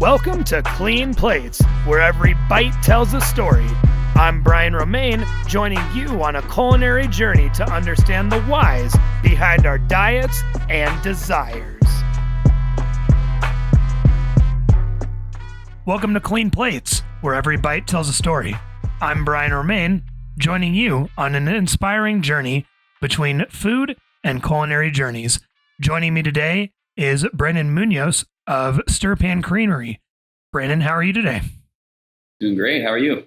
Welcome to Clean Plates, where every bite tells a story. I'm Brian Romaine, joining you on a culinary journey to understand the whys behind our diets and desires. Welcome to Clean Plates, where every bite tells a story. I'm Brian Romaine, joining you on an inspiring journey between food and culinary journeys. Joining me today is Brandon Munoz of Stir Pan Creamery. Brandon, how are you today? Doing great. How are you?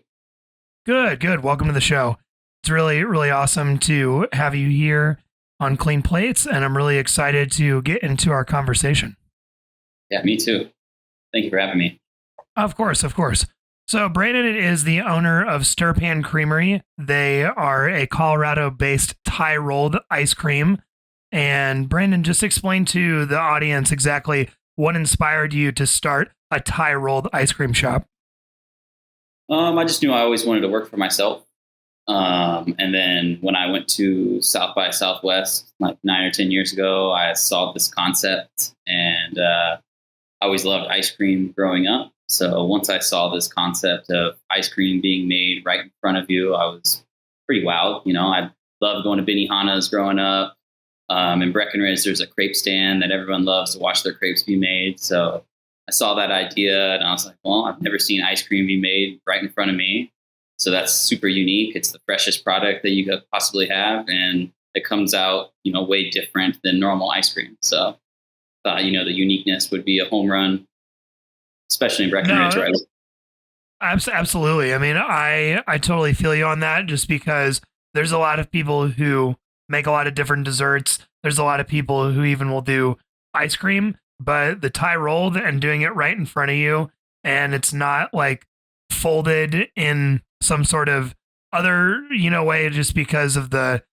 Good. Welcome to the show. It's really awesome to have you here on Clean Plates, and I'm really excited to get into our conversation. Yeah, me too. Thank you for having me. Of course. So Brandon is the owner of Stir Pan Creamery. They are a Colorado-based Thai rolled ice cream. And Brandon, just explain to the audience exactly what inspired you to start a Thai rolled ice cream shop. I just knew I always wanted to work for myself. And then when I went to South by Southwest, like 9 or 10 years ago, I saw this concept, and I always loved ice cream growing up. So once I saw this concept of ice cream being made right in front of you, I was pretty wowed. You know, I loved going to Benihana's growing up. In Breckenridge, there's a crepe stand that everyone loves to watch their crepes be made. So I saw that idea and I was like, well, I've never seen ice cream be made right in front of me. So that's super unique. It's the freshest product that you could possibly have. And it comes out, way different than normal ice cream. So I thought, the uniqueness would be a home run, especially in Breckenridge. No, Right? absolutely. I mean, I totally feel you on that, just because there's a lot of people who make a lot of different desserts. There's a lot of people who even will do ice cream, but the Thai rolled and doing it right in front of you, and it's not like folded in some sort of other, way, just because of the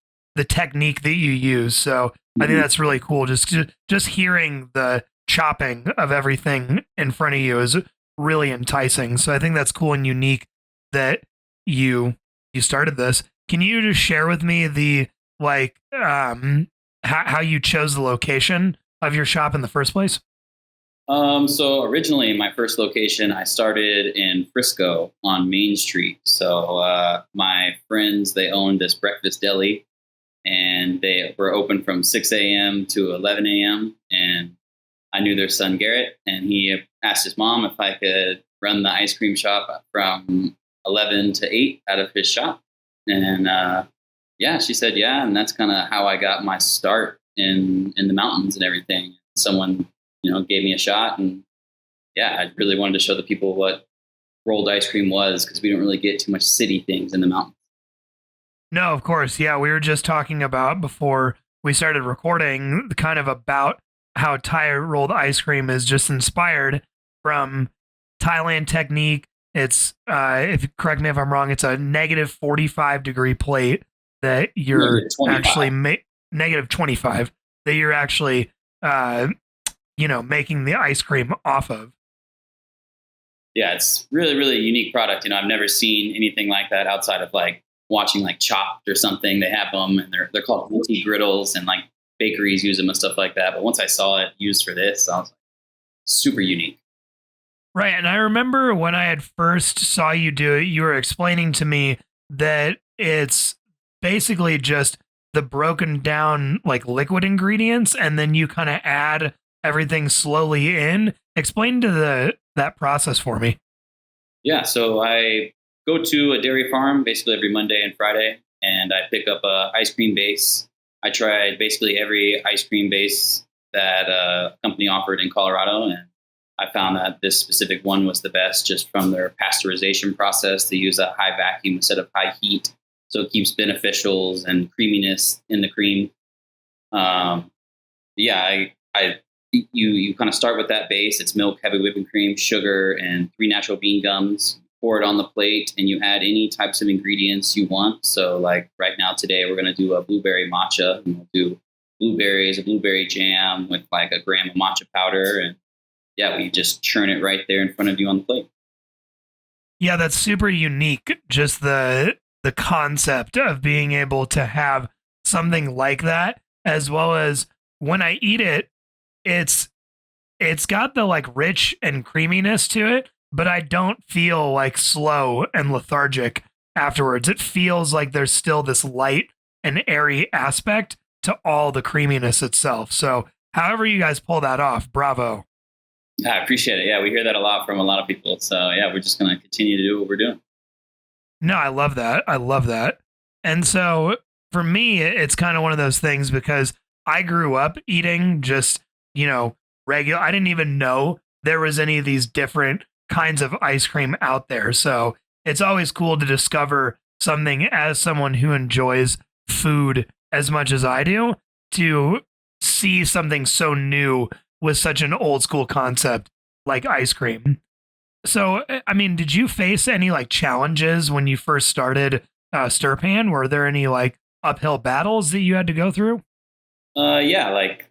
technique that you use. So I think that's really cool. Just hearing the chopping of everything in front of you is really enticing. So I think that's cool and unique that you started this. Can you just share with me the how you chose the location of your shop in the first place? So originally my first location, I started in Frisco on Main Street. So my friends, they owned this breakfast deli, and they were open from 6 a.m. to 11 a.m. And I knew their son Garrett, and he asked his mom if I could run the ice cream shop from 11 to 8 out of his shop. And yeah, she said, yeah. And that's kind of how I got my start in the mountains and everything. Someone, gave me a shot. And yeah, I really wanted to show the people what rolled ice cream was, because we don't really get too much city things in the mountains. No, of course. Yeah, we were just talking about, before we started recording, kind of about how Thai rolled ice cream is just inspired from Thailand technique. It's, if you correct me if I'm wrong, it's a negative 45 degree plate that you're actually negative 25 that you're actually making the ice cream off of. Yeah, it's really unique product. I've never seen anything like that outside of watching Chopped or something. They have them, and they're called multi griddles, and bakeries use them and stuff like that. But once I saw it used for this, I was like, super unique. Right. And I remember when I had first saw you do it, you were explaining to me that it's basically just the broken down liquid ingredients, and then you kind of add everything slowly in. Explain that process for me. Yeah, so I go to a dairy farm basically every Monday and Friday, and I pick up a ice cream base. I tried basically every ice cream base that a company offered in Colorado, and I found that this specific one was the best, just from their pasteurization process. They use a high vacuum instead of high heat, so it keeps beneficials and creaminess in the cream. You kind of start with that base. It's milk, heavy whipping cream, sugar, and 3 natural bean gums. Pour it on the plate, and you add any types of ingredients you want. So right now today, we're going to do a blueberry matcha, and we'll do blueberries, a blueberry jam with a gram of matcha powder. And yeah, we just churn it right there in front of you on the plate. Yeah, that's super unique. Just the concept of being able to have something like that, as well as when I eat it, it's it's got the like rich and creaminess to it, but I don't feel like slow and lethargic afterwards. It feels like there's still this light and airy aspect to all the creaminess itself. So, however you guys pull that off, bravo. I appreciate it. Yeah, we hear that a lot from a lot of people. So yeah, we're just gonna continue to do what we're doing. No, I love that. I love that. And so for me, it's kind of one of those things because I grew up eating just, regular. I didn't even know there was any of these different kinds of ice cream out there. So it's always cool to discover something as someone who enjoys food as much as I do to see something so new with such an old school concept like ice cream. So, I mean, did you face any like challenges when you first started Stir Pan? Were there any like uphill battles that you had to go through? Yeah, like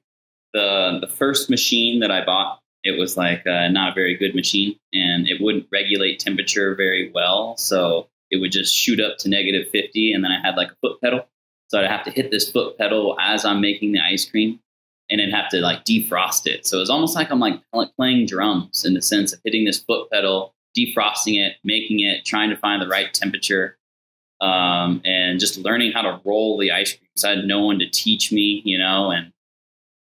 the first machine that I bought, it was like not a very good machine, and it wouldn't regulate temperature very well. So it would just shoot up to -50, and then I had like a foot pedal. So I'd have to hit this foot pedal as I'm making the ice cream, and then have to like defrost it. So it's almost like I'm like playing drums in the sense of hitting this foot pedal, defrosting it, making it, trying to find the right temperature, and just learning how to roll the ice cream. So I had no one to teach me, and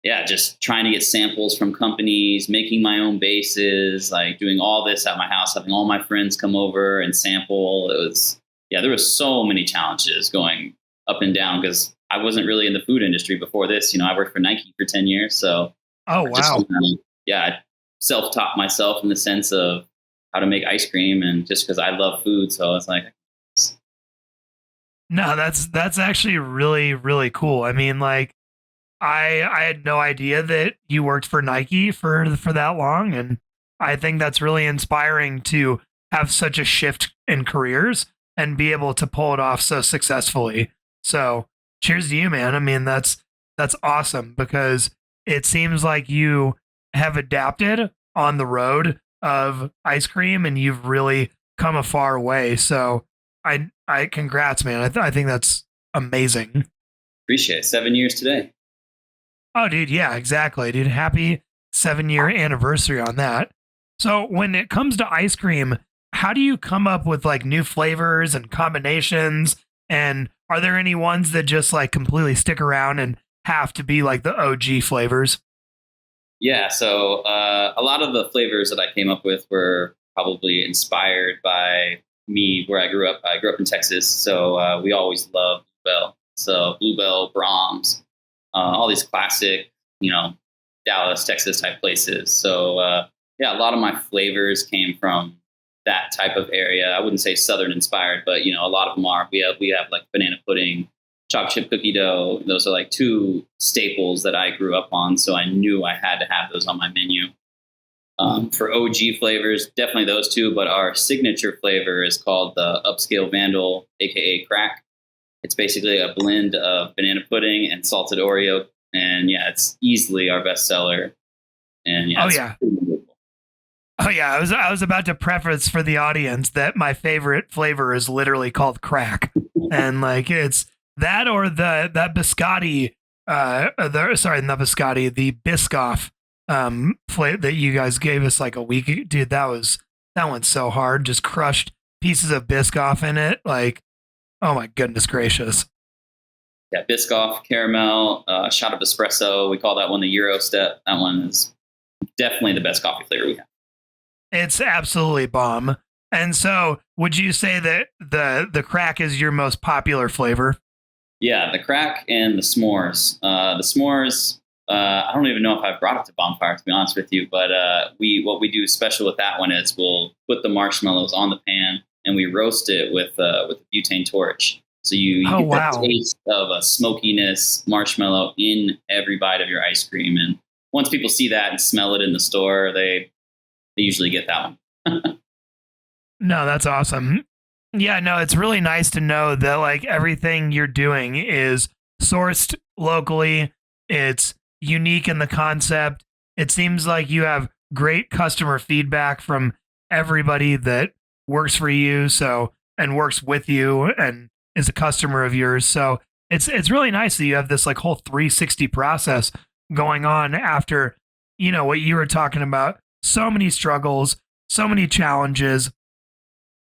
yeah, just trying to get samples from companies, making my own bases, like doing all this at my house, having all my friends come over and sample. There was so many challenges going up and down because I wasn't really in the food industry before this. I worked for Nike for 10 years. So oh, wow. I self-taught myself in the sense of how to make ice cream, and just because I love food. So I was like, no, that's actually really, really cool. I mean, like I had no idea that you worked for Nike for that long. And I think that's really inspiring to have such a shift in careers and be able to pull it off so successfully. So cheers to you, man. I mean, that's awesome because it seems like you have adapted on the road of ice cream and you've really come a far way. So I congrats, man. I think that's amazing. Appreciate it. 7 years today. Oh, dude. Yeah, exactly. Dude, happy 7-year anniversary on that. So when it comes to ice cream, how do you come up with like new flavors and combinations? And are there any ones that just like completely stick around and have to be like the OG flavors? Yeah. So a lot of the flavors that I came up with were probably inspired by me where I grew up. I grew up in Texas. So we always loved Bluebell. So Bluebell, Brahms, all these classic, Dallas, Texas type places. So a lot of my flavors came from that type of area. I wouldn't say Southern inspired, but a lot of them are. We have like banana pudding, chocolate chip cookie dough. Those are like two staples that I grew up on. So I knew I had to have those on my menu. For OG flavors, definitely those two. But our signature flavor is called the Upscale Vandal, aka Crack. It's basically a blend of banana pudding and salted Oreo. And yeah, it's easily our best seller. And yeah, Oh yeah, I was about to preface for the audience that my favorite flavor is literally called crack. And like it's that or that biscotti not biscotti, the Biscoff flavor that you guys gave us like a week. Dude, that one's so hard. Just crushed pieces of Biscoff in it. Like, oh my goodness gracious. Yeah, Biscoff, caramel, shot of espresso. We call that one the Euro step. That one is definitely the best coffee flavor we have. It's absolutely bomb. And so would you say that the crack is your most popular flavor? Yeah, the crack and the s'mores. The s'mores, I don't even know if I've brought it to Bonfire, to be honest with you, but what we do special with that one is we'll put the marshmallows on the pan and we roast it with a butane torch. So you get that taste of a smokiness marshmallow in every bite of your ice cream. And once people see that and smell it in the store, they usually get that one. No, that's awesome. Yeah, no, it's really nice to know that like everything you're doing is sourced locally. It's unique in the concept. It seems like you have great customer feedback from everybody that works for you, and works with you and is a customer of yours. So it's really nice that you have this like whole 360 process going on after, what you were talking about, so many struggles, so many challenges,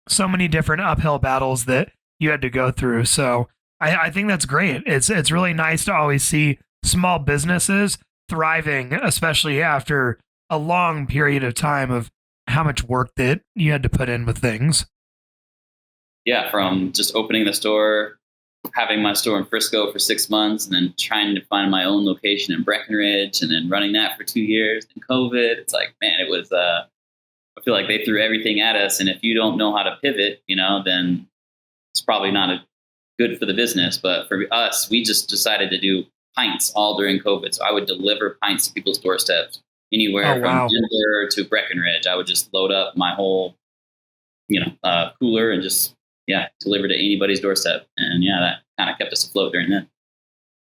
so many different uphill battles that you had to go through. So I think that's great. It's really nice to always see small businesses thriving, especially after a long period of time of how much work that you had to put in with things. Yeah, from just opening the store, having my store in Frisco for 6 months, and then trying to find my own location in Breckenridge, and then running that for 2 years. And COVID, it's like, man, it was. I feel like they threw everything at us, and if you don't know how to pivot, then it's probably not good for the business. But for us, we just decided to do pints all during COVID. So I would deliver pints to people's doorsteps anywhere Oh, from wow. Denver to Breckenridge. I would just load up my whole, cooler and just deliver to anybody's doorstep. And that kind of kept us afloat during that.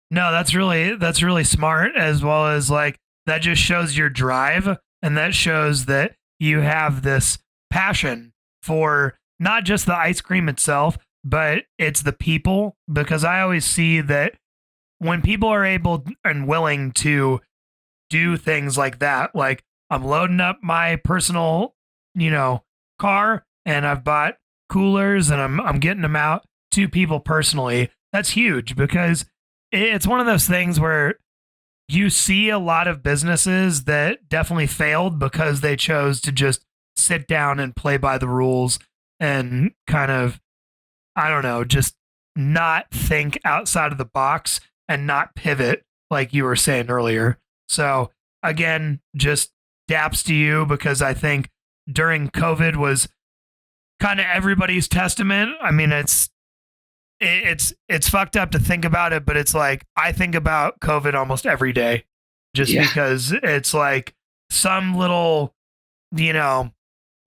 No, that's really smart, as well as like that just shows your drive, and that shows that you have this passion for not just the ice cream itself, but it's the people. Because I always see that when people are able and willing to do things like that, like I'm loading up my personal, car, and I've bought coolers and I'm getting them out to people personally. That's huge, because it's one of those things where you see a lot of businesses that definitely failed because they chose to just sit down and play by the rules and kind of, I don't know, just not think outside of the box and not pivot like you were saying earlier. So again, just daps to you, because I think during COVID was kind of everybody's testament. I mean, it's fucked up to think about it, but it's like I think about COVID almost every day, just because it's like some little,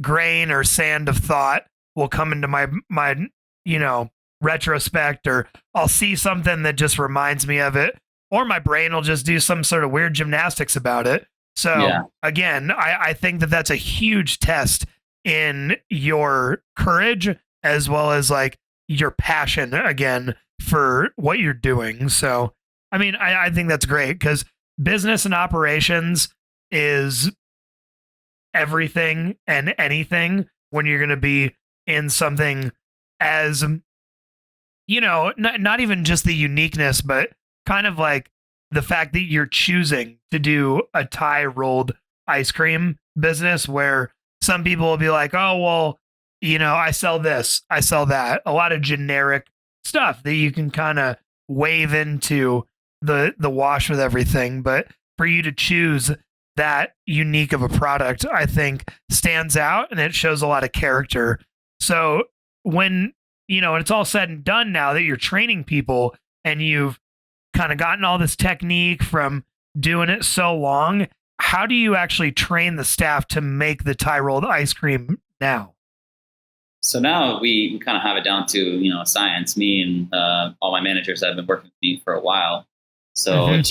grain or sand of thought will come into my retrospect, or I'll see something that just reminds me of it, or my brain will just do some sort of weird gymnastics about it. So again, I think that that's a huge test in your courage, as well as like your passion again for what you're doing. So, I mean, I think that's great, because business and operations is everything and anything when you're going to be in something as, not even just the uniqueness, but kind of like the fact that you're choosing to do a Thai rolled ice cream business, where some people will be like, oh, well, I sell this, I sell that, a lot of generic stuff that you can kind of wave into the wash with everything. But for you to choose that unique of a product, I think stands out, and it shows a lot of character. So when, it's all said and done, now that you're training people and you've kind of gotten all this technique from doing it so long, how do you actually train the staff to make the Thai rolled ice cream now? So now we kind of have it down to, science. Me and all my managers have been working with me for a while. So it's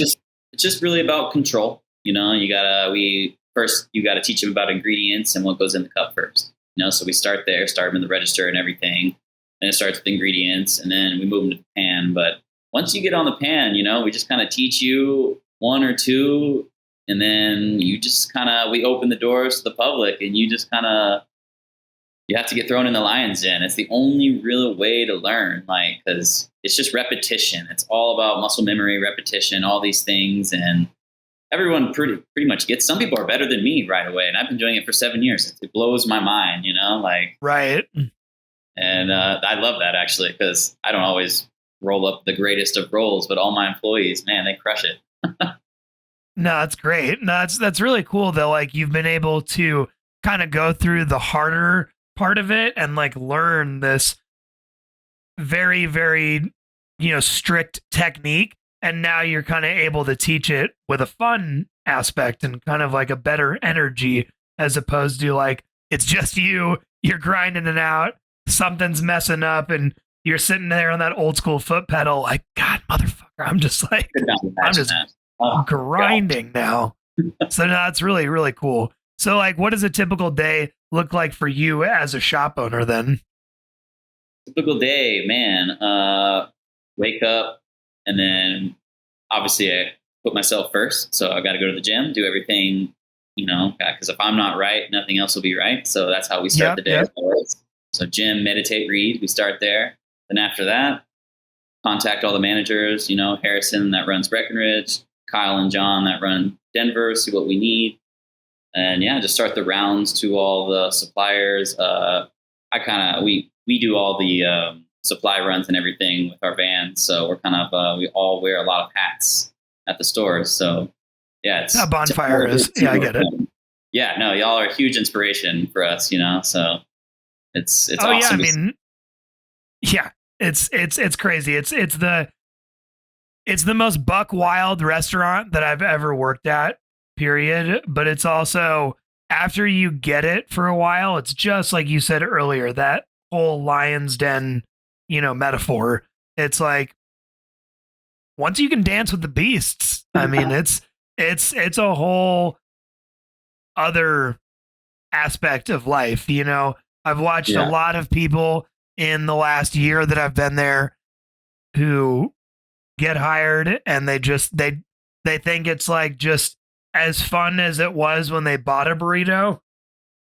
just really about control. You gotta teach them about ingredients and what goes in the cup first. So we start there, start them in the register and everything. Then it starts with ingredients, and then we move them to the pan. But once you get on the pan, we just kind of teach you one or two, and then you just we open the doors to the public, and you just you have to get thrown in the lion's den. It's the only real way to learn, because it's just repetition. It's all about muscle memory, repetition, all these things. And everyone pretty much gets. Some people are better than me right away, and I've been doing it for 7 years. It blows my mind, Right. And I love that, actually, because I don't always roll up the greatest of rolls, but all my employees, man, they crush it. No, that's great. No, that's really cool though. Like you've been able to kind of go through the harder part of it and like learn this very, very, strict technique. And now you're kind of able to teach it with a fun aspect and kind of like a better energy, as opposed to like, it's just you're grinding it out, something's messing up, and you're sitting there on that old school foot pedal, like, God, motherfucker, I'm just grinding now. So no, that's really, really cool. So like, what does a typical day look like for you as a shop owner then? Typical day, man. Wake up, and then obviously I put myself first. So I got to go to the gym, do everything because if I'm not right, nothing else will be right. So that's how we start the day. So gym, meditate, read. We start there. Then after that, contact all the managers, Harrison that runs Breckenridge, Kyle and John that run Denver, see what we need. And just start the rounds to all the suppliers. We do all the supply runs and everything with our vans. So we're we all wear a lot of hats at the stores. So it's a bonfire is. Yeah, I get it. Yeah, no, y'all are a huge inspiration for us, so it's awesome. Yeah, I mean, yeah, it's crazy. It's the most buck wild restaurant that I've ever worked at, period. But it's also, after you get it for a while, it's just like you said earlier, that whole lion's den, metaphor. It's like, once you can dance with the beasts, I mean, it's a whole other aspect of life. I've watched a lot of people in the last year that I've been there who get hired and they think it's like just as fun as it was when they bought a burrito,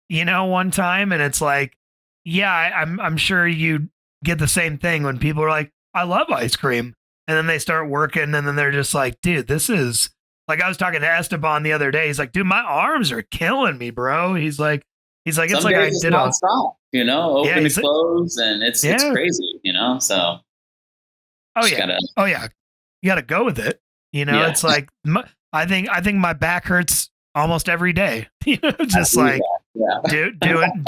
one time. And it's like, I'm sure you get the same thing when people are like, I love ice cream. And then they start working and then they're just like, dude, this is like, I was talking to Esteban the other day. He's like, dude, my arms are killing me, bro. He's like, it's like I did nonstop, open and close, and it's crazy, so. You gotta go with it. It's like, I think my back hurts almost every day, just like doing,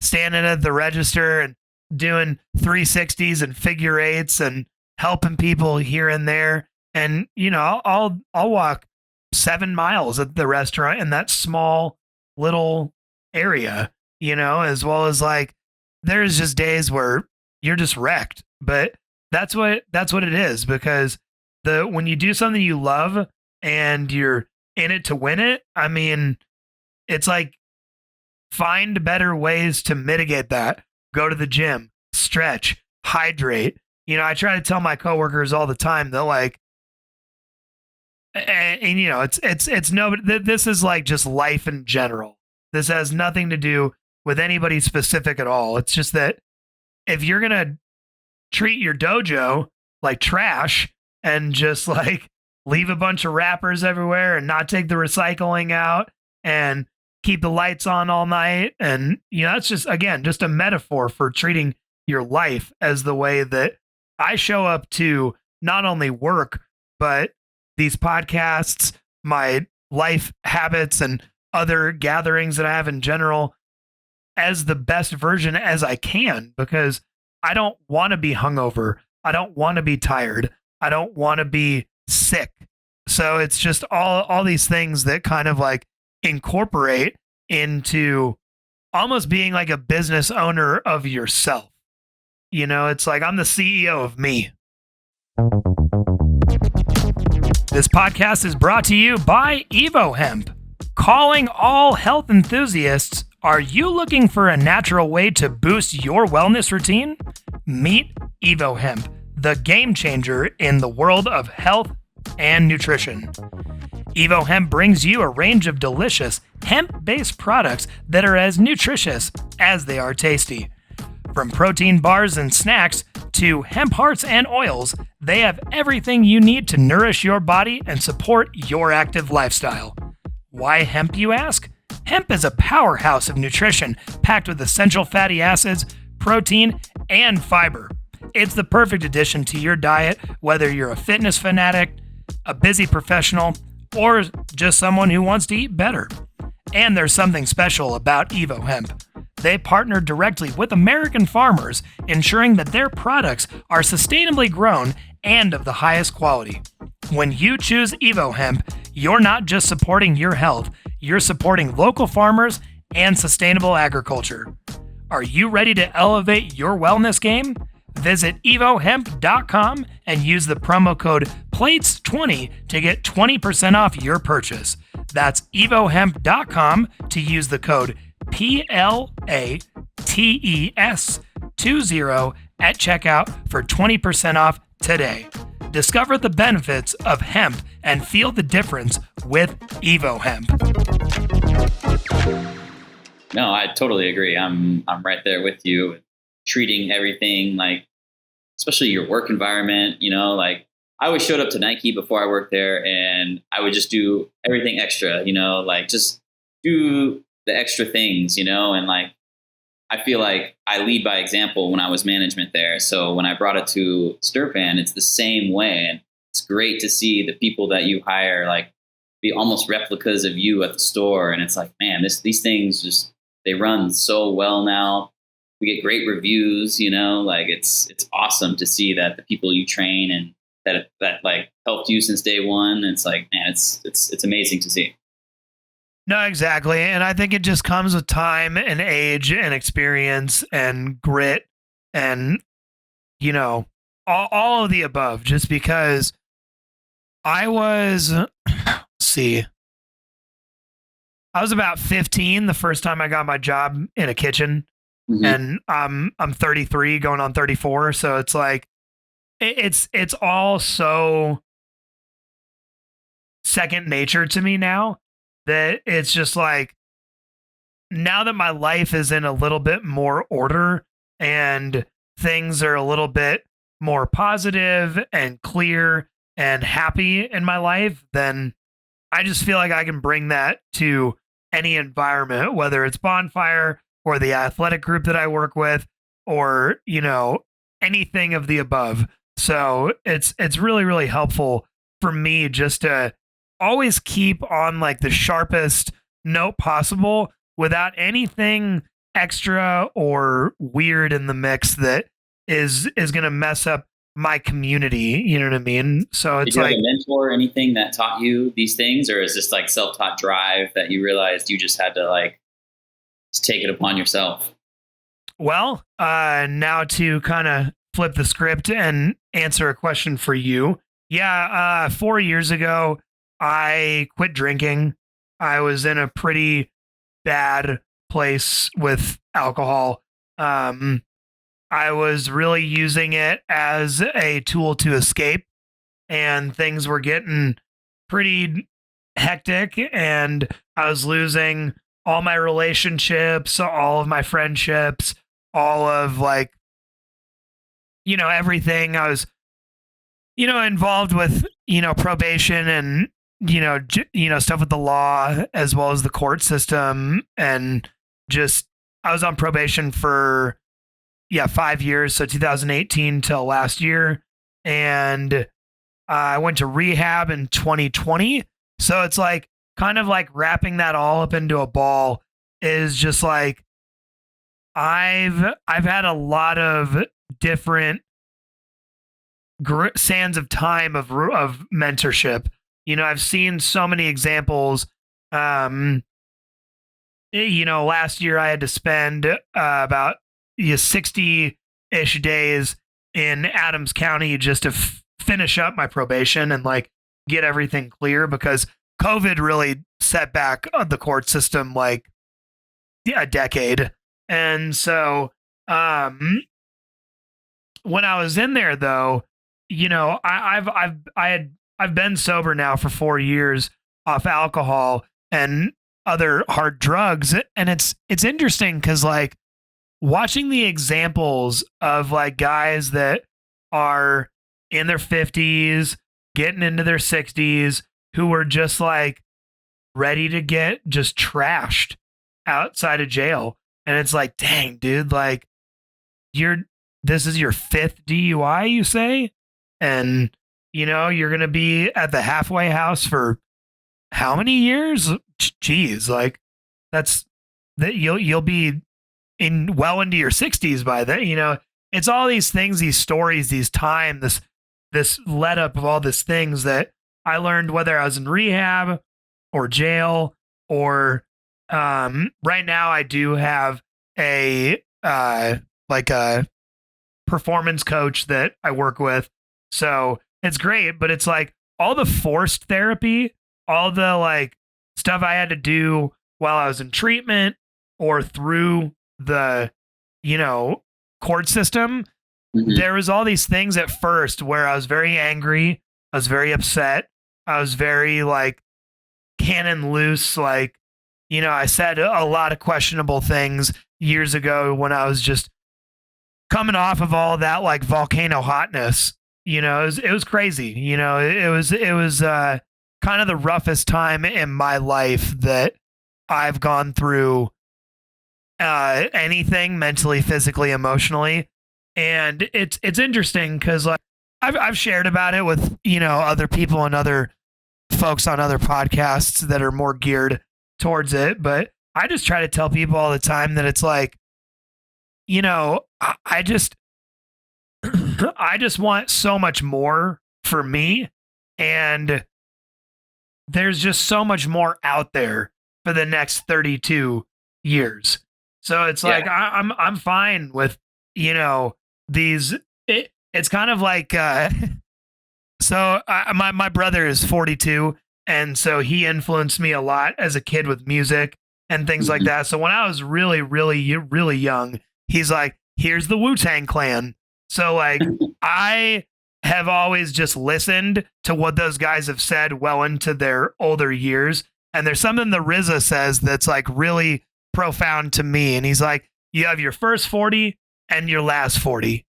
standing at the register and doing 360s and figure eights and helping people here and there. And, I'll walk 7 miles at the restaurant in that small little area, as well as like, there's just days where you're just wrecked, but that's what it is, because when you do something you love and you're in it to win it, I mean, it's like, find better ways to mitigate that. Go to the gym, stretch, hydrate. I try to tell my coworkers all the time that like, it's no, this is like just life in general. This has nothing to do with anybody specific at all. It's just that if you're going to treat your dojo like trash and just like leave a bunch of wrappers everywhere and not take the recycling out and keep the lights on all night, and that's just, again, just a metaphor for treating your life as the way that I show up to not only work, but these podcasts, my life habits, and other gatherings that I have in general, as the best version as I can, because I don't want to be hungover. I don't want to be tired. I don't want to be sick. So it's just all these things that kind of like incorporate into almost being like a business owner of yourself. It's like, I'm the CEO of me. This podcast is brought to you by Evo Hemp. Calling all health enthusiasts, are you looking for a natural way to boost your wellness routine? Meet Evo Hemp, the game changer in the world of health and nutrition. Evo Hemp brings you a range of delicious hemp-based products that are as nutritious as they are tasty. From protein bars and snacks to hemp hearts and oils, they have everything you need to nourish your body and support your active lifestyle. Why hemp, you ask? Hemp is a powerhouse of nutrition packed with essential fatty acids, protein, and fiber. It's the perfect addition to your diet, whether you're a fitness fanatic, a busy professional, or just someone who wants to eat better. And there's something special about Evo Hemp. They partner directly with American farmers, ensuring that their products are sustainably grown and of the highest quality. When you choose Evo Hemp, you're not just supporting your health, you're supporting local farmers and sustainable agriculture. Are you ready to elevate your wellness game? Visit evohemp.com and use the promo code PLATES20 to get 20% off your purchase. That's evohemp.com to use the code PLATES20 at checkout for 20% off today. Discover the benefits of hemp and feel the difference with Evo Hemp. No, I totally agree. I'm right there with you. Treating everything like, especially your work environment, like I always showed up to Nike before I worked there, and I would just do everything extra, like just do the extra things, and like I feel like I lead by example when I was management there. So when I brought it to Stir Pan, it's the same way. And it's great to see the people that you hire like be almost replicas of you at the store. And it's like, man, these things just, they run so well now. We get great reviews, like it's awesome to see that the people you train and that like helped you since day one. It's like, man, it's amazing to see. No, exactly. And I think it just comes with time and age and experience and grit and, all of the above. Just because I was, I was about 15 the first time I got my job in a kitchen. Mm-hmm. And I'm 33 going on 34. So it's like, it's all so second nature to me now. That it's just like, now that my life is in a little bit more order and things are a little bit more positive and clear and happy in my life, then I just feel like I can bring that to any environment, whether it's Bonfire or the athletic group that I work with or, anything of the above. So it's really, really helpful for me just to always keep on like the sharpest note possible without anything extra or weird in the mix that is going to mess up my community. You know what I mean? So it's like, did you have a mentor or anything that taught you these things, or is this like self-taught drive that you realized you just had to like just take it upon yourself? Well, now to kind of flip the script and answer a question for you. Yeah. 4 years ago, I quit drinking. I was in a pretty bad place with alcohol. I was really using it as a tool to escape, and things were getting pretty hectic, and I was losing all my relationships, all of my friendships, all of like, everything. I was, involved with, probation and stuff with the law as well as the court system. And just, I was on probation for, 5 years. So 2018 till last year. And I went to rehab in 2020. So it's like, kind of like wrapping that all up into a ball is just like, I've had a lot of different sands of time of mentorship. I've seen so many examples. Last year I had to spend about 60-ish days in Adams County just to finish up my probation and like get everything clear, because COVID really set back the court system like a decade. And so when I was in there though, I've been sober now for 4 years off alcohol and other hard drugs. And it's interesting because like watching the examples of like guys that are in their 50s, getting into their 60s, who were just like ready to get just trashed outside of jail. And it's like, dang, dude, like this is your 5th DUI, you say? And you're going to be at the halfway house for how many years? Jeez, like that's that you'll be well into your 60s by then. It's all these things, these stories, these time, this let up of all these things that I learned, whether I was in rehab or jail or right now I do have a like a performance coach that I work with. So it's great, but it's like all the forced therapy, all the like stuff I had to do while I was in treatment or through the, court system. there was all these things at first where I was very angry, I was very upset, I was very like cannon loose, like, you know, I said a lot of questionable things years ago when I was just coming off of all that like volcano hotness. You know, it was crazy. You know, it was kind of the roughest time in my life that I've gone through anything mentally, physically, emotionally. And it's interesting because like I've shared about it with, you know, other people and other folks on other podcasts that are more geared towards it. But I just try to tell people all the time that it's like, you know, I just I just want so much more for me, and there's just so much more out there for the next 32 years. So it's like I'm fine with, you know, these. It's kind of like my brother is 42, and so he influenced me a lot as a kid with music and things like that. So when I was really young, he's like, "Here's the Wu-Tang Clan." So like I have always just listened to what those guys have said well into their older years, and there's something that RZA says that's like really profound to me. And he's like, "You have your first 40 and your last 40."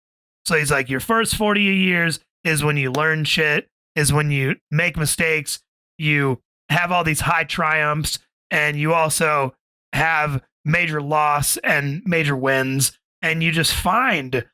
So he's like, your first 40 years is when you learn shit, is when you make mistakes, you have all these high triumphs, and you also have major loss and major wins, and you just find,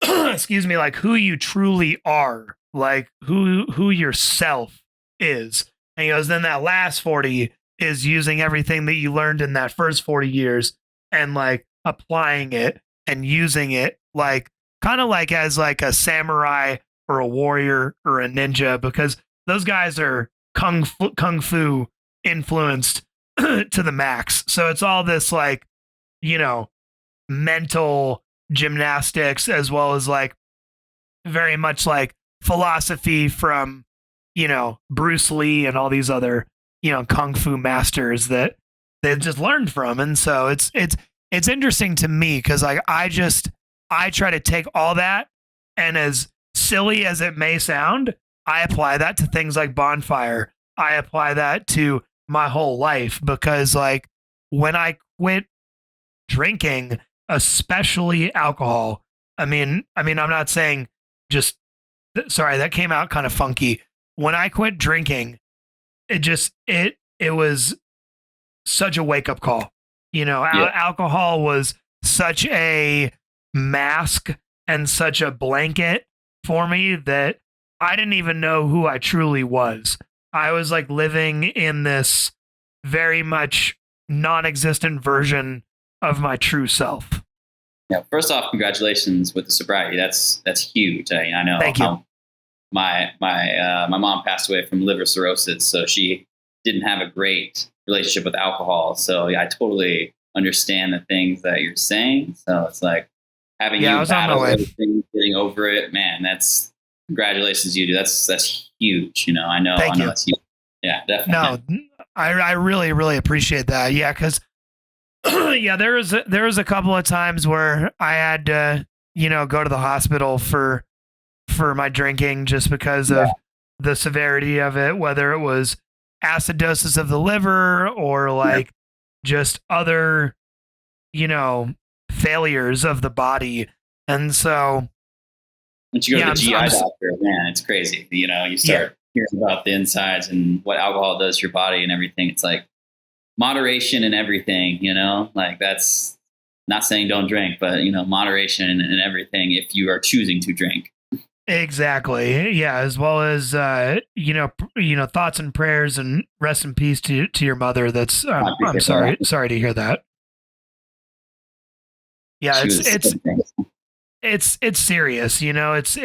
excuse me, like who you truly are, like who yourself is. And he goes, then that last 40 is using everything that you learned in that first 40 years and like applying it and using it like kind of like as like a samurai or a warrior or a ninja, because those guys are kung fu influenced to the max. So it's all this like, you know, mental gymnastics as well as like very much like philosophy from, you know, Bruce Lee and all these other, you know, kung fu masters that they've just learned from. And so it's interesting to me because like I try to take all that, and as silly as it may sound, I apply that to things like Bonfire. I apply that to my whole life because like when I quit drinking, especially alcohol, I mean I'm not saying just sorry, that came out kind of funky. When I quit drinking, it was such a wake up call. You know, alcohol was such a mask and such a blanket for me that I didn't even know who I truly was. I was like living in this very much non-existent version of my true self. Yeah. First off, congratulations with the sobriety. That's huge. I mean, I know. Thank you. My mom passed away from liver cirrhosis, so she didn't have a great relationship with alcohol. So yeah, I totally understand the things that you're saying. So it's like having you battle everything, getting over it, man. That's congratulations, you do. That's huge. You know, I know that's huge. Yeah, definitely. No, I really appreciate that. Yeah, because yeah, there was a couple of times where I had to, you know, go to the hospital for my drinking just because of the severity of it, whether it was acidosis of the liver or like just other, you know, failures of the body. And so once you go to the GI doctor, man, it's crazy. You know, you start hearing about the insides and what alcohol does to your body and everything. It's like moderation and everything, you know, like that's not saying don't drink, but you know, moderation and everything if you are choosing to drink. Exactly. Yeah. As well as, you know, thoughts and prayers and rest in peace to your mother. That's, I'm sorry to hear that. Yeah. It's serious, you know, it's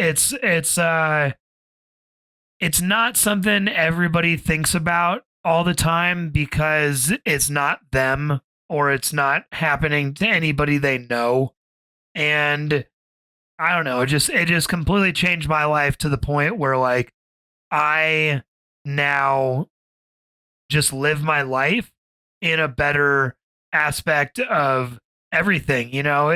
not something everybody thinks about all the time because it's not them or it's not happening to anybody they know. And I don't know, it just completely changed my life to the point where like I now just live my life in a better aspect of everything. You know,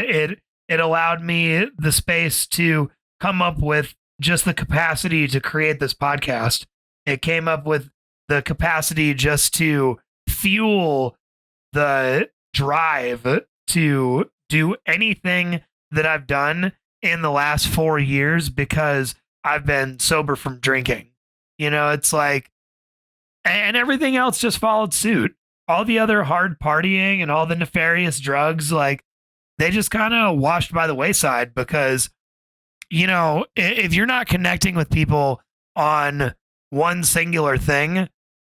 it allowed me the space to come up with just the capacity to create this podcast. It came up with the capacity just to fuel the drive to do anything that I've done in the last 4 years because I've been sober from drinking. It's like, and everything else just followed suit. All the other hard partying and all the nefarious drugs, like, they just kind of washed by the wayside because, if you're not connecting with people on one singular thing,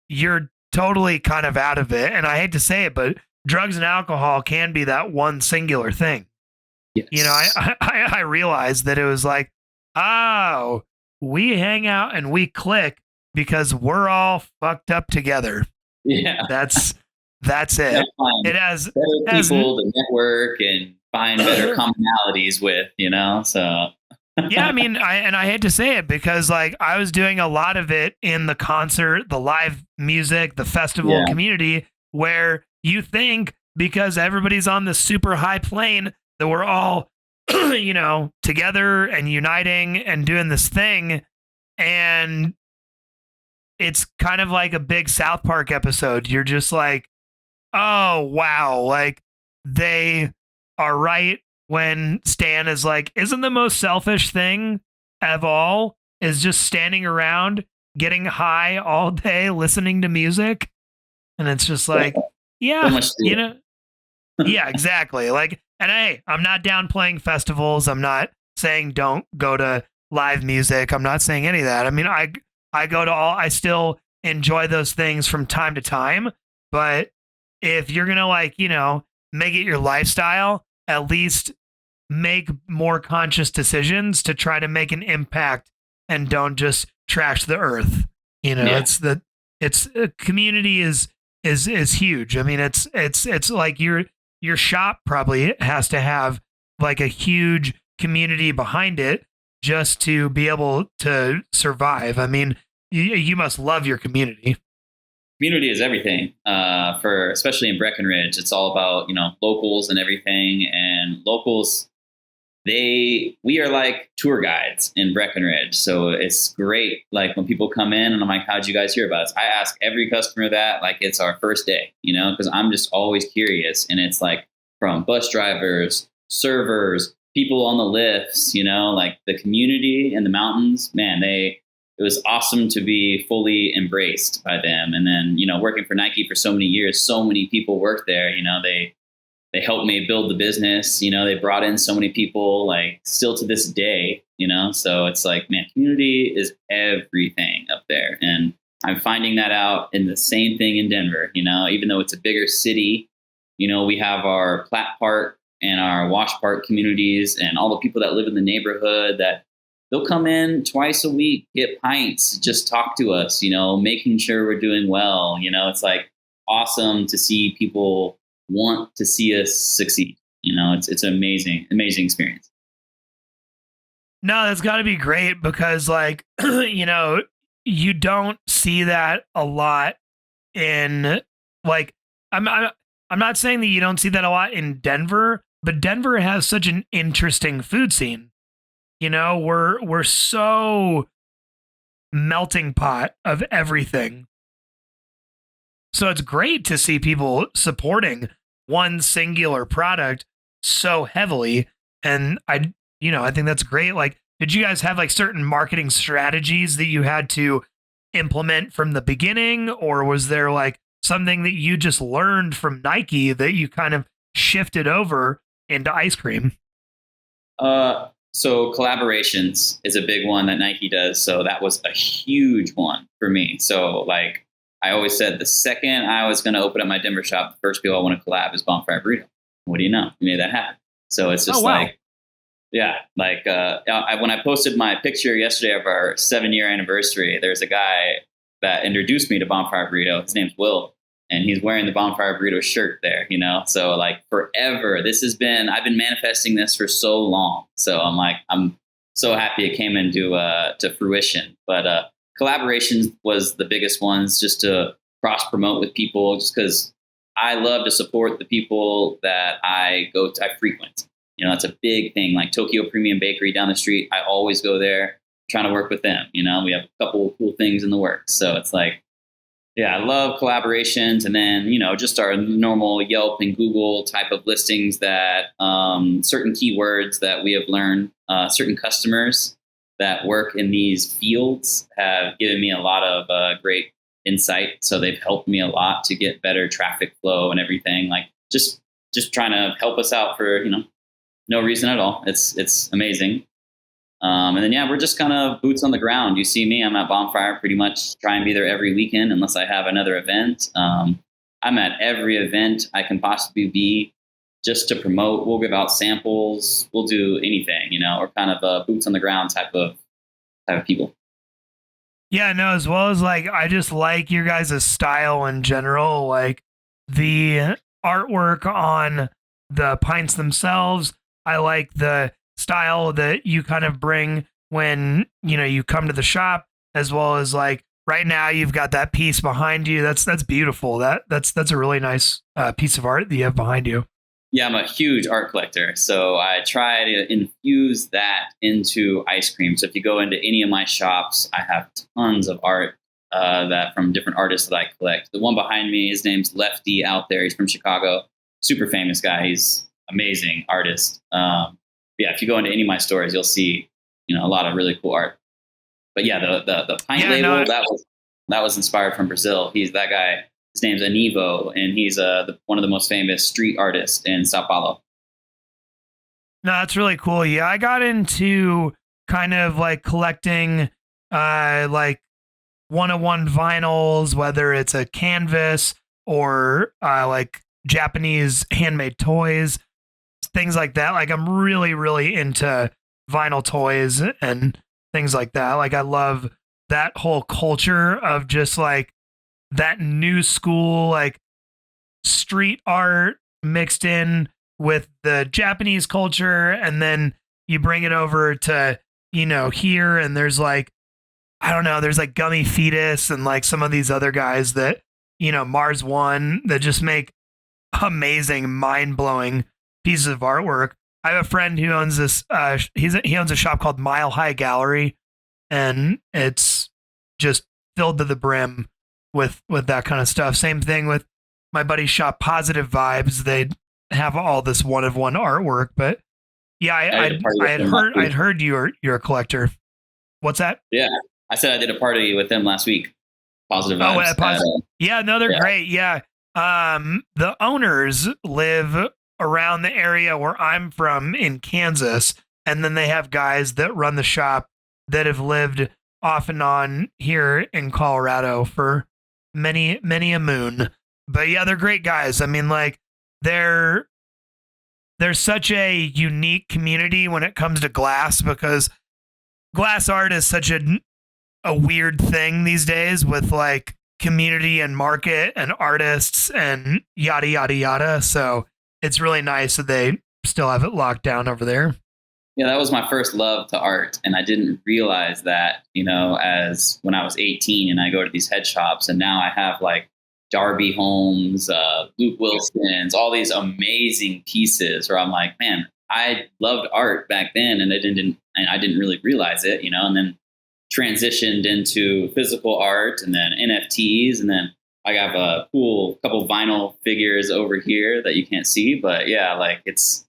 you're totally kind of out of it. And I hate to say it, but drugs and alcohol can be that one singular thing. Yes. I realized that it was like, oh, we hang out and we click because we're all fucked up together. Yeah. That's it. It has better people to network and find better commonalities with, so. Yeah, I mean, I hate to say it because, like, I was doing a lot of it in the concert, the live music, the festival community, where you think because everybody's on this super high plane that we're all, together and uniting and doing this thing. And it's kind of like a big South Park episode. You're just like, oh, wow. Like, they are right when Stan is like, isn't the most selfish thing of all is just standing around getting high all day listening to music? And it's just like, yeah, yeah, exactly. Like, and hey, I'm not downplaying festivals. I'm not saying don't go to live music. I'm not saying any of that. I mean, I go to I still enjoy those things from time to time. But if you're going to, like, make it your lifestyle, at least make more conscious decisions to try to make an impact and don't just trash the earth. It's community is huge. I mean, it's like your shop probably has to have like a huge community behind it just to be able to survive. I mean, you must love your community. Community is everything. For especially in Breckenridge, it's all about locals and everything. And locals, we are like tour guides in Breckenridge, so it's great. Like when people come in and I'm like, "How'd you guys hear about us?" I ask every customer that like it's our first day, because I'm just always curious. And it's like from bus drivers, servers, people on the lifts, like the community in the mountains. Man, it was awesome to be fully embraced by them. And then, working for Nike for so many years, so many people work there. They helped me build the business. They brought in so many people, like still to this day, so it's like, man, community is everything up there. And I'm finding that out in the same thing in Denver, even though it's a bigger city, we have our Platt Park and our Wash Park communities and all the people that live in the neighborhood that they'll come in twice a week, get pints, just talk to us, making sure we're doing well. It's like awesome to see people want to see us succeed. It's an amazing experience. No, that's got to be great because, like, you don't see that a lot in, like, I'm not saying that you don't see that a lot in Denver, but Denver has such an interesting food scene. We're so melting pot of everything. So it's great to see people supporting one singular product so heavily. And I think that's great. Like, did you guys have like certain marketing strategies that you had to implement from the beginning? Or was there like something that you just learned from Nike that you kind of shifted over into ice cream? So collaborations is a big one that Nike does. So that was a huge one for me. So like, I always said the second I was going to open up my Denver shop, the first people I want to collab is Bonfire Burrito. What do you know? We made that happen. So it's just when I posted my picture yesterday of our 7-year anniversary, there's a guy that introduced me to Bonfire Burrito. His name's Will, and he's wearing the Bonfire Burrito shirt there, So like forever, I've been manifesting this for so long. So I'm so happy it came into to fruition. But collaborations was the biggest ones, just to cross promote with people, just because I love to support the people that I frequent. That's a big thing. Like Tokyo Premium Bakery down the street, I always go there trying to work with them. We have a couple of cool things in the works. So it's like, yeah, I love collaborations. And then, just our normal Yelp and Google type of listings that certain keywords that we have learned, certain customers that work in these fields have given me a lot of great insight. So they've helped me a lot to get better traffic flow and everything. Like just trying to help us out for, no reason at all. It's amazing. And then, yeah, we're just kind of boots on the ground. You see me, I'm at Bonfire pretty much, try and be there every weekend unless I have another event. I'm at every event I can possibly be just to promote. We'll give out samples. We'll do anything, We're kind of boots on the ground type of people. Yeah, no, as well as like, I just like your guys' style in general, like the artwork on the pints themselves. I like the style that you kind of bring when, you come to the shop, as well as like right now you've got that piece behind you. That's beautiful. That's a really nice piece of art that you have behind you. Yeah, I'm a huge art collector, so I try to infuse that into ice cream. So if you go into any of my shops, I have tons of art that from different artists that I collect. The one behind me, his name's Lefty out there. He's from Chicago, super famous guy. He's amazing artist. Yeah, if you go into any of my stores, you'll see a lot of really cool art. But yeah, the pint label that was inspired from Brazil. He's that guy. His name's Anivo, and he's one of the most famous street artists in Sao Paulo. No, that's really cool. Yeah, I got into kind of like collecting like one-of-one vinyls, whether it's a canvas or like Japanese handmade toys, things like that. Like I'm really, really into vinyl toys and things like that. Like I love that whole culture of just like that new school, like street art mixed in with the Japanese culture. And then you bring it over to, here, and there's like, I don't know, there's like Gummy Fetus and like some of these other guys that, Mars One, that just make amazing, mind-blowing pieces of artwork. I have a friend who owns this, he owns a shop called Mile High Gallery, and it's just filled to the brim with that kind of stuff. Same thing with my buddy's shop, Positive Vibes. They have all this one-of-one artwork, but yeah, I'd heard you're a collector. What's that? Yeah, I said I did a party with them last week. Positive Vibes. Yeah, no, they're great. Yeah, the owners live around the area where I'm from in Kansas, and then they have guys that run the shop that have lived off and on here in Colorado for many a moon. But yeah, they're great guys. I mean, like they're such a unique community when it comes to glass, because glass art is such a weird thing these days with like community and market and artists and yada yada yada. So it's really nice that they still have it locked down over there. Yeah, that was my first love to art. And I didn't realize that, as when I was 18 and I go to these head shops, and now I have like Darby Holmes, Luke Wilson's, all these amazing pieces where I'm like, man, I loved art back then and I didn't really realize it, and then transitioned into physical art and then NFTs. And then I got a cool couple vinyl figures over here that you can't see, but yeah, like it's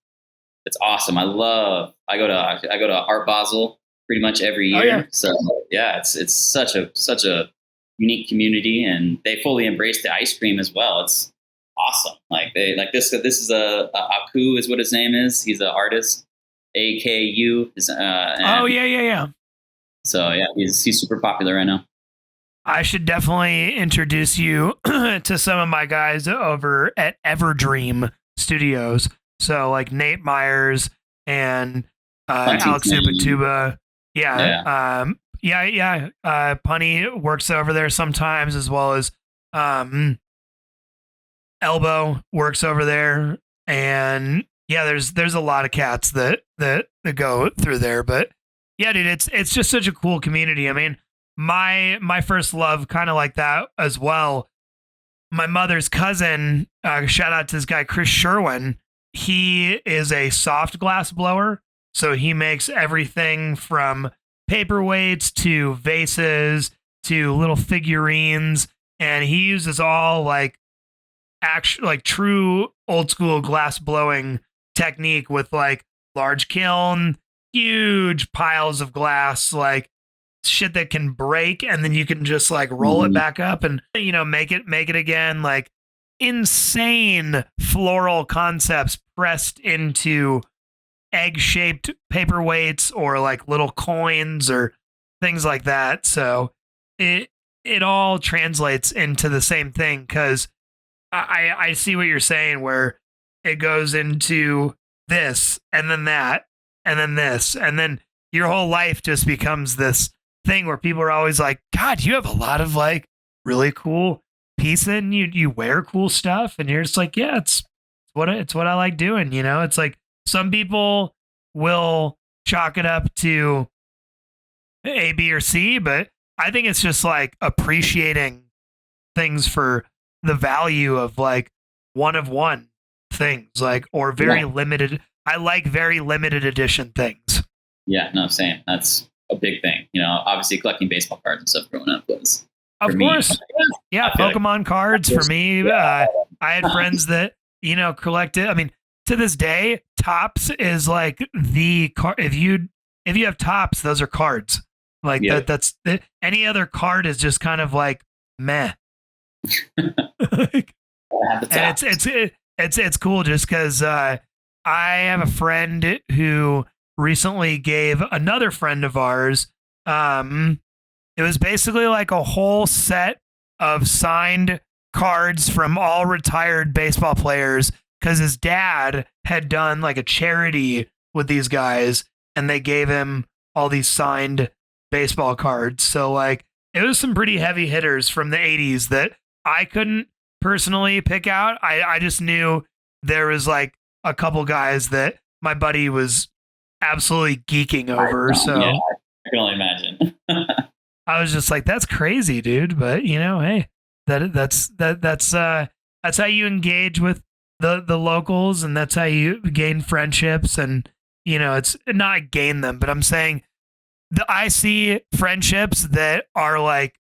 awesome. I go to Art Basel pretty much every year. Oh, yeah. So yeah, it's such a unique community, and they fully embrace the ice cream as well. It's awesome. Like this is Aku is what his name is. He's an artist. AKU is yeah. So yeah, he's super popular right now. I should definitely introduce you to some of my guys over at Everdream Studios. So like Nate Myers and Alex Ubatuba. Yeah. Punny works over there sometimes, as well as Elbow works over there. And yeah, there's a lot of cats that go through there. But yeah, dude, it's just such a cool community. I mean, my first love kind of like that as well. My mother's cousin, shout out to this guy, Chris Sherwin. he is a soft glass blower. So he makes everything from paperweights to vases to little figurines. And he uses all like actual, like true old school glass blowing technique with like large kiln, huge piles of glass, like shit that can break, and then you can just like roll it back up and make it again. Like insane floral concepts pressed into egg-shaped paperweights or like little coins or things like that. So it all translates into the same thing, because I see what you're saying, where it goes into this and then that and then this, and then your whole life just becomes this thing where people are always like, God, you have a lot of like really cool pieces, and you wear cool stuff, and you're just like, yeah, it's what I like doing. It's like some people will chalk it up to A, B, or C, but I think it's just like appreciating things for the value of like one of one things, like, or very limited. I like very limited edition things. Yeah, no, same. That's a big thing. Obviously collecting baseball cards and stuff growing up was, of course, yeah, Pokemon cards for me. I had friends that collected. I mean, to this day, Topps is like the card. If you have Topps, those are cards. Like that's any other card is just kind of like meh. And it's cool just because I have a friend who recently gave another friend of ours. It was basically like a whole set of signed cards from all retired baseball players, because his dad had done like a charity with these guys, and they gave him all these signed baseball cards. So like it was some pretty heavy hitters from the 80s that I couldn't personally pick out. I just knew there was like a couple guys that my buddy was absolutely geeking over. So yeah, I can only imagine. I was just like, that's crazy, dude. But hey, that's how you engage with the locals, and that's how you gain friendships. And it's not gain them, but I'm saying I see friendships that are like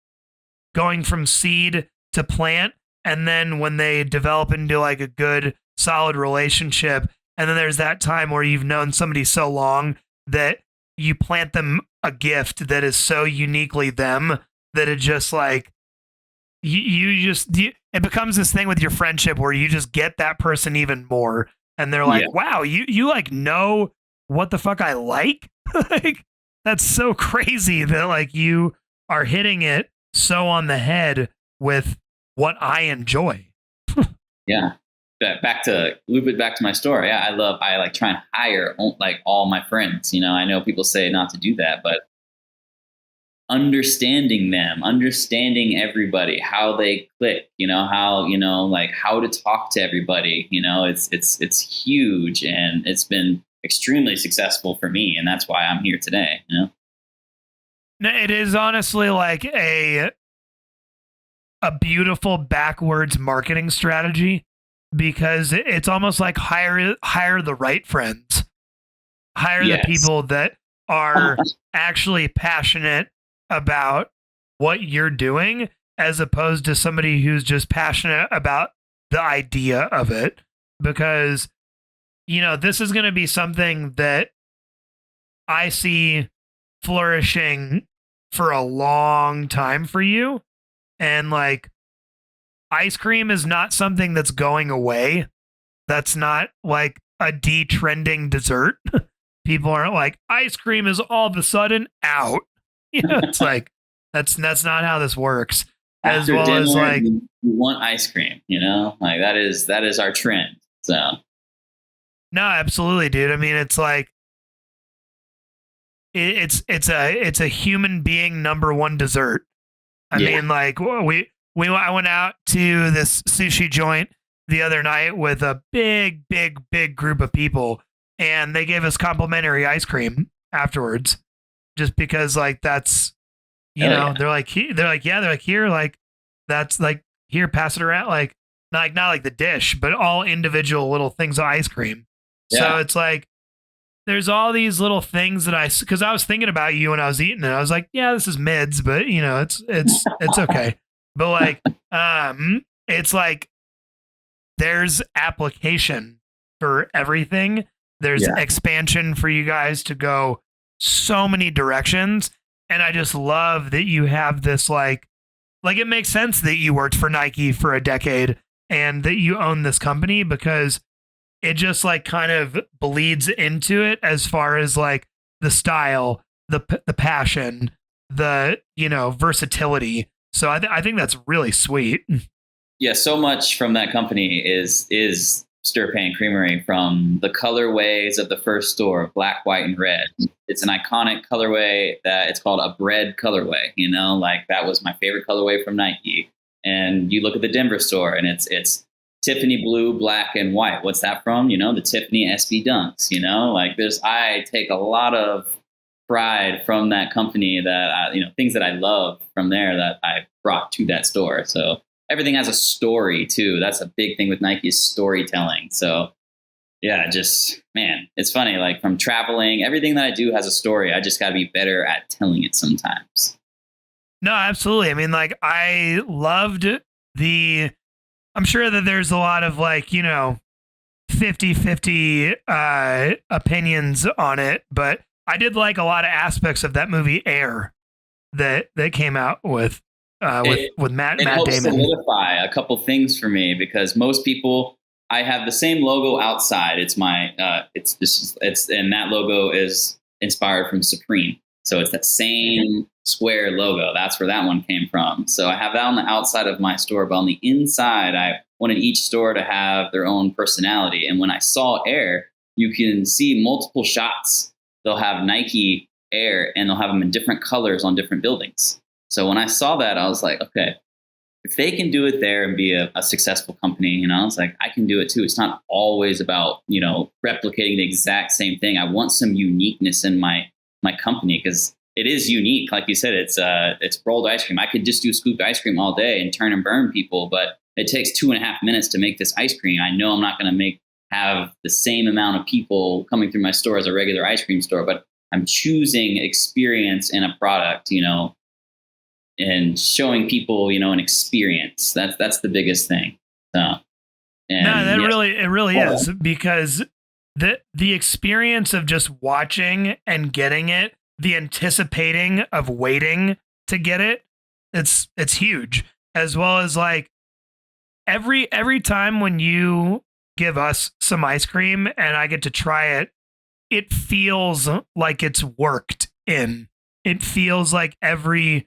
going from seed to plant, and then when they develop into like a good solid relationship, and then there's that time where you've known somebody so long that you plant them a gift that is so uniquely them that it just like it becomes this thing with your friendship where you just get that person even more, and they're like, wow, you like know what the fuck I like. Like that's so crazy that like you are hitting it so on the head with what I enjoy. Yeah. Loop it back to my story. Yeah, I like try and hire like all my friends. I know people say not to do that, but understanding them, understanding everybody, how they click, how, like how to talk to everybody, it's huge, and it's been extremely successful for me. And that's why I'm here today. It is honestly like a beautiful backwards marketing strategy, because it's almost like hire the right friends, hire the people that are actually passionate about what you're doing, as opposed to somebody who's just passionate about the idea of it. Because this is going to be something that I see flourishing for a long time for you, and like ice cream is not something that's going away. That's not like a de-trending dessert. People aren't like, ice cream is all of a sudden out. It's like that's not how this works. After as well dinner, as like you want ice cream, like that is our trend. So no, absolutely, dude. I mean, it's like it's a human being number one dessert. I mean, like I went out to this sushi joint the other night with a big group of people, and they gave us complimentary ice cream afterwards, just because like that's they're like here, like that's like here, pass it around, like like not like the dish, but all individual little things of ice cream. So Yeah. it's like there's all these little things that because I was thinking about you when I was eating it. I was like, yeah, this is mids, but you know, it's okay. But like, it's like there's application for everything. There's Yeah. expansion for you guys to go so many directions. And I just love that you have this like it makes sense that you worked for Nike for a decade and that you own this company because it just like kind of bleeds into it as far as like the style, the passion, the, you know, versatility. So I think that's really sweet. Yeah, so much from that company is Stir Pan Creamery, from the colorways of the first store, black, white, and red. It's an iconic colorway that it's called a bread colorway. You know, like that was my favorite colorway from Nike. And you look at the Denver store, and it's Tiffany blue, black, and white. What's that from? You know, the Tiffany SB Dunks. You know, like I take a lot of pride from that company that things that I love from there that I brought to that store. So everything has a story too. That's a big thing with Nike, is storytelling. So yeah, just, man, it's funny. Like from traveling, everything that I do has a story. I just got to be better at telling it sometimes. No, absolutely. I mean, like I loved I'm sure that there's a lot of like, you know, 50-50 opinions on it, but I did like a lot of aspects of that movie Air that came out with Matt helps Damon. Solidify a couple things for me, because most people, I have the same logo outside. It's my and that logo is inspired from Supreme. So it's that same square logo. That's where that one came from. So I have that on the outside of my store, but on the inside, I wanted each store to have their own personality. And when I saw Air, you can see multiple shots. They'll have Nike Air, and they'll have them in different colors on different buildings. So when I saw that, I was like, okay, if they can do it there and be a successful company, you know, it's like, I can do it too. It's not always about, you know, replicating the exact same thing. I want some uniqueness in my company, because it is unique. Like you said, it's rolled ice cream. I could just do scooped ice cream all day and turn and burn people, but it takes 2.5 minutes to make this ice cream. I know I'm not going to have the same amount of people coming through my store as a regular ice cream store, but I'm choosing experience in a product, you know, and showing people, you know, an experience. That's the biggest thing. So, it really is, because the experience of just watching and getting it, the anticipating of waiting to get it, it's huge. As well as like every time when you give us some ice cream and I get to try it, it feels like it's worked in. It feels like every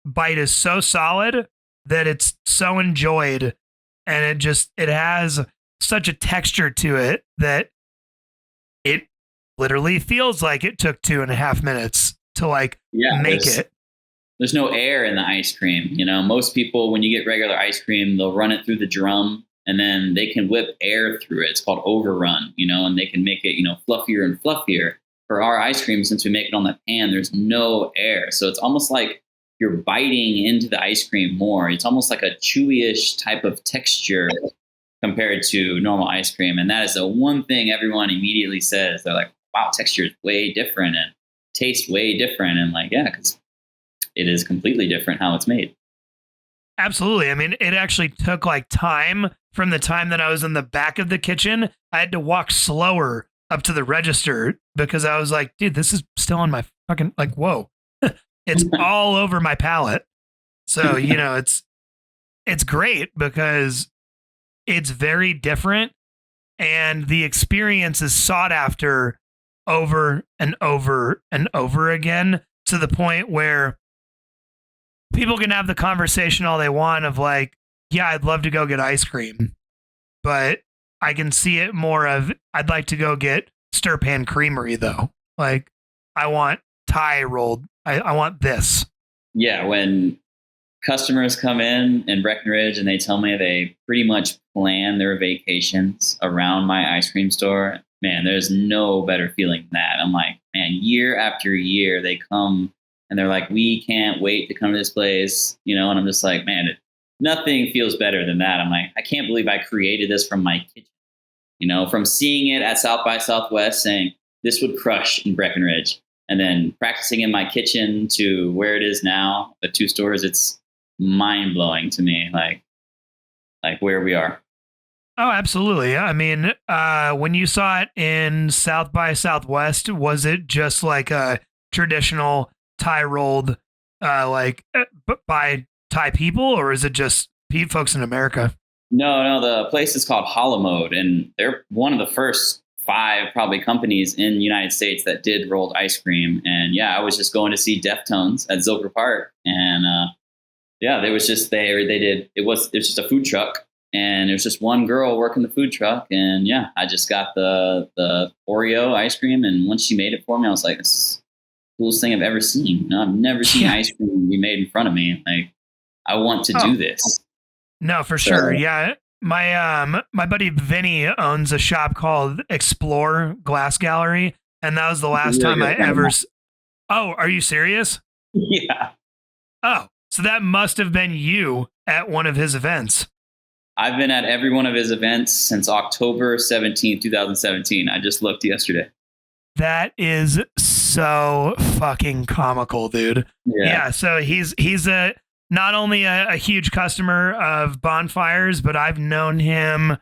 bite is so solid that it's so enjoyed, and it has such a texture to it that it literally feels like it took 2.5 minutes to like make it. There's no air in the ice cream. You know, most people, when you get regular ice cream, they'll run it through the drum and then they can whip air through it. It's called overrun, you know, and they can make it, you know, fluffier and fluffier. For our ice cream, since we make it on the pan, there's no air. So it's almost like you're biting into the ice cream more. It's almost like a chewy-ish type of texture compared to normal ice cream. And that is the one thing everyone immediately says. They're like, wow, texture is way different and tastes way different. And like, yeah, because it is completely different how it's made. Absolutely. I mean, it actually took like time from the time that I was in the back of the kitchen. I had to walk slower up to the register because I was like, dude, this is still on my fucking, like, whoa, it's all over my palate. So, you know, it's great because it's very different and the experience is sought after over and over and over again, to the point where people can have the conversation all they want of like, yeah, I'd love to go get ice cream, but I can see it more of, I'd like to go get Stir Pan Creamery though. Like, I want Thai rolled. I want this. Yeah. When customers come in Breckenridge and they tell me they pretty much plan their vacations around my ice cream store, man, there's no better feeling than that. I'm like, man, year after year they come and they're like, we can't wait to come to this place, you know, and I'm just like, man, nothing feels better than that. I'm like, I can't believe I created this from my kitchen. From seeing it at South by Southwest, saying this would crush in Breckenridge, and then practicing in my kitchen to where it is now, the 2 stores. It's mind blowing to me, like where we are. Oh, absolutely. I mean, when you saw it in South by Southwest, was it just like a traditional Thai rolled, by Thai people, or is it just folks in America? No, the place is called Hollow Mode, and they're one of the first 5 probably companies in the United States that did rolled ice cream. And yeah, I was just going to see Deftones at Zilker Park, and they was just there. It was just a food truck, and there's just one girl working the food truck, and yeah, I just got the Oreo ice cream, and once she made it for me, I was like, this is the coolest thing I've ever seen. I've never seen ice cream be made in front of me. Like, I want to do this. No, for sure. Yeah. My buddy Vinny owns a shop called Explore Glass Gallery, and that was the last time I ever. Oh, are you serious? Yeah. Oh, so that must have been you at one of his events. I've been at every one of his events since October 17th, 2017. I just looked yesterday. That is so fucking comical, dude. Yeah. So he's not only a huge customer of Bonfires, but I've known him,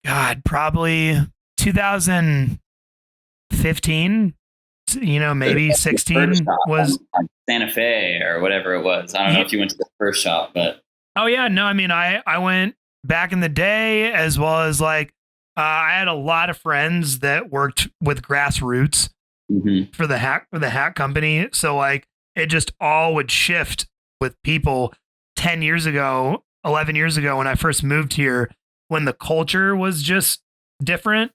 God, probably 2015, maybe 16 was Santa Fe or whatever it was. I don't know if you went to the first shop, but. Oh yeah. No, I mean, I went back in the day, as well as I had a lot of friends that worked with Grassroots for the hat company. So it just all would shift with people 10 years ago, 11 years ago, when I first moved here, when the culture was just different.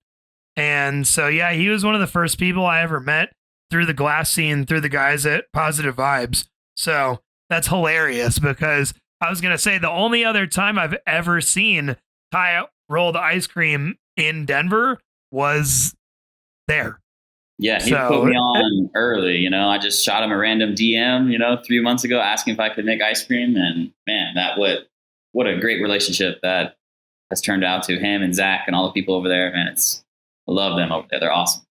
And so, yeah, he was one of the first people I ever met through the glass scene, through the guys at Positive Vibes. So that's hilarious, because I was going to say the only other time I've ever seen Thai rolled ice cream in Denver was there. Yeah, he put me on early. I just shot him a random DM, 3 months ago, asking if I could make ice cream. And man, what a great relationship that has turned out to him and Zach and all the people over there. Man, I love them over there. They're awesome.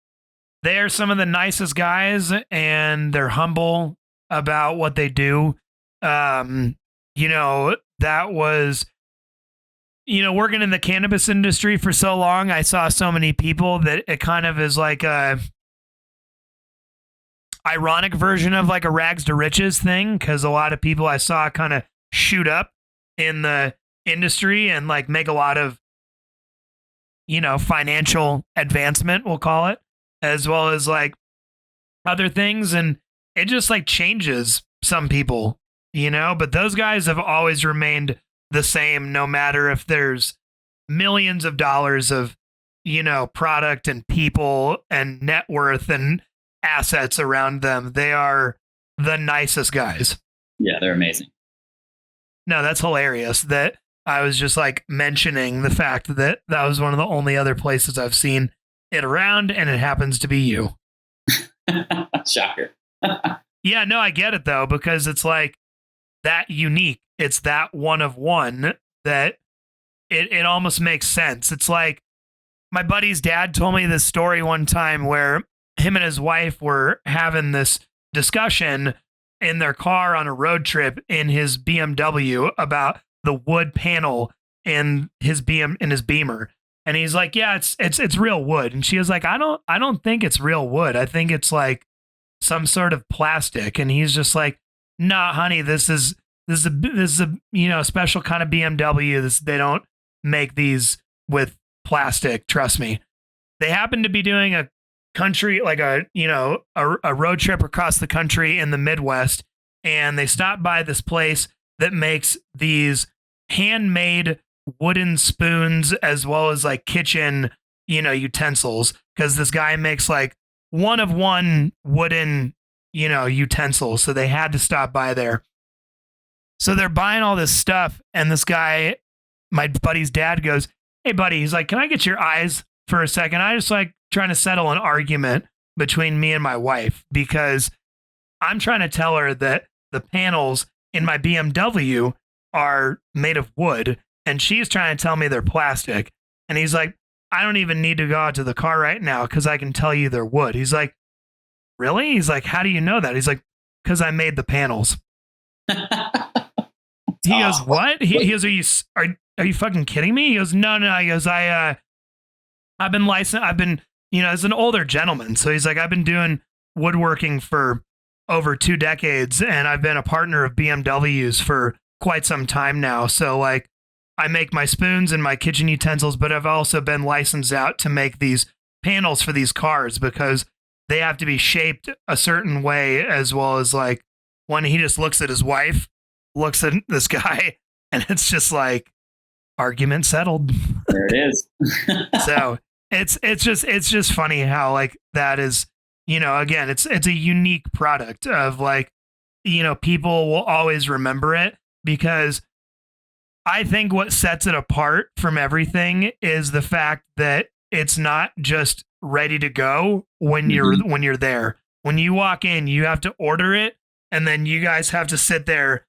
They're some of the nicest guys, and they're humble about what they do. That was, working in the cannabis industry for so long, I saw so many people that it kind of is like a ironic version of like a rags to riches thing, because a lot of people I saw kind of shoot up in the industry and make a lot of financial advancement, we'll call it, as well as other things, and it just changes some people, but those guys have always remained the same, no matter if there's millions of dollars of product and people and net worth and assets around them. They are the nicest guys. Yeah, they're amazing. No, that's hilarious. That I was just mentioning the fact that that was one of the only other places I've seen it around, and it happens to be you. Shocker. Yeah, no, I get it though, because it's that unique. It's that one of one that it almost makes sense. It's my buddy's dad told me this story one time where him and his wife were having this discussion in their car on a road trip in his BMW about the wood panel in his Beamer. And he's like, yeah, it's real wood. And she was like, I don't think it's real wood. I think it's some sort of plastic. And he's just like, nah, honey, this is a special kind of BMW. They don't make these with plastic. Trust me. They happen to be doing a country, a road trip across the country in the Midwest. And they stopped by this place that makes these handmade wooden spoons, as well as kitchen, utensils. Cause this guy makes one of one wooden, utensils. So they had to stop by there. So they're buying all this stuff. And this guy, my buddy's dad, goes, hey buddy, he's like, can I get your eyes for a second? I just trying to settle an argument between me and my wife, because I'm trying to tell her that the panels in my BMW are made of wood, and she's trying to tell me they're plastic. And he's like, I don't even need to go out to the car right now because I can tell you they're wood. He's like, really? He's like, how do you know that? He's like, because I made the panels. He goes, what? He goes, are you fucking kidding me? He goes, no. He goes, I've been licensed. As an older gentleman. So he's like, I've been doing woodworking for over 2 decades, and I've been a partner of BMWs for quite some time now. So like, I make my spoons and my kitchen utensils, but I've also been licensed out to make these panels for these cars because they have to be shaped a certain way, as well as like when he just looks at his wife, looks at this guy, and it's just like argument settled. There it is. So it's just funny how like that is, again, it's a unique product of like, people will always remember it because I think what sets it apart from everything is the fact that it's not just ready to go when you're there. When you walk in, you have to order it, and then you guys have to sit there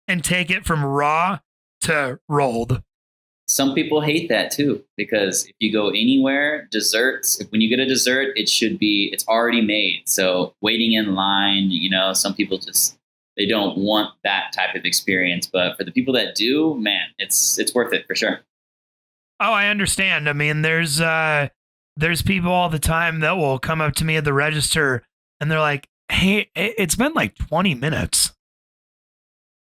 and take it from raw to rolled. Some people hate that too, because if you go anywhere, desserts, when you get a dessert, it's already made. So waiting in line, some people they don't want that type of experience. But for the people that do, man, it's worth it for sure. Oh, I understand. I mean, there's people all the time that will come up to me at the register and they're like, hey, it's been like 20 minutes.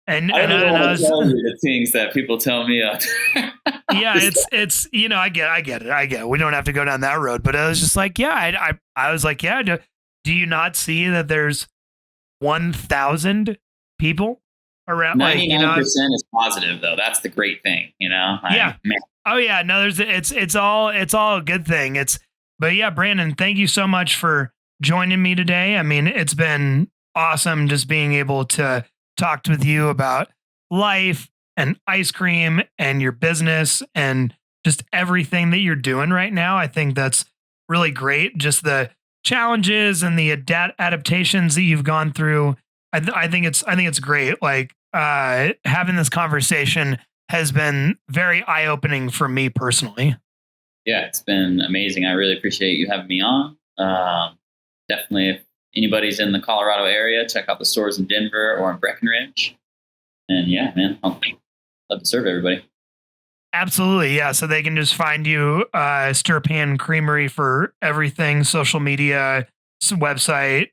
And I don't want to tell you the things that people tell me. Yeah, it's I get it. We don't have to go down that road. But I was just like, yeah, I was like, yeah. Do you not see that there's 1,000 people around? 99% is positive, though. That's the great thing, Yeah. Oh yeah. No, it's all a good thing. But yeah, Brandon, thank you so much for joining me today. I mean, it's been awesome just being able to talk with you about life and ice cream and your business and just everything that you're doing right now. I think that's really great. Just the challenges and the adaptations that you've gone through. I think it's great. Like having this conversation has been very eye-opening for me personally. Yeah, it's been amazing. I really appreciate you having me on. Definitely, if anybody's in the Colorado area, check out the stores in Denver or in Breckenridge. And yeah, man, I'd love to serve everybody. Absolutely. Yeah. So they can just find you, Stir Pan Creamery for everything, social media, website,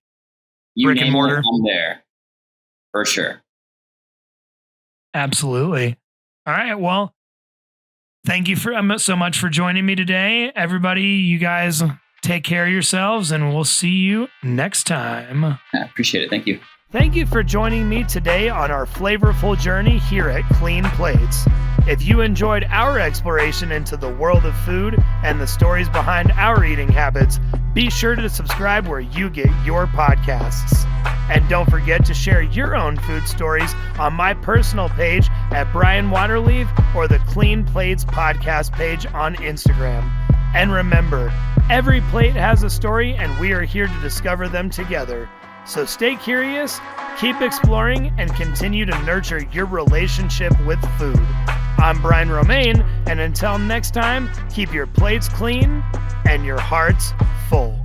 brick and mortar. I'm there for sure. Absolutely. All right. Well, thank you so much for joining me today. Everybody, you guys take care of yourselves, and we'll see you next time. I appreciate it. Thank you. Thank you for joining me today on our flavorful journey here at Clean Plates. If you enjoyed our exploration into the world of food and the stories behind our eating habits, be sure to subscribe where you get your podcasts. And don't forget to share your own food stories on my personal page at Brian Waterleaf or the Clean Plates podcast page on Instagram. And remember, every plate has a story, and we are here to discover them together. So stay curious, keep exploring, and continue to nurture your relationship with food. I'm Brian Romaine, and until next time, keep your plates clean and your hearts full.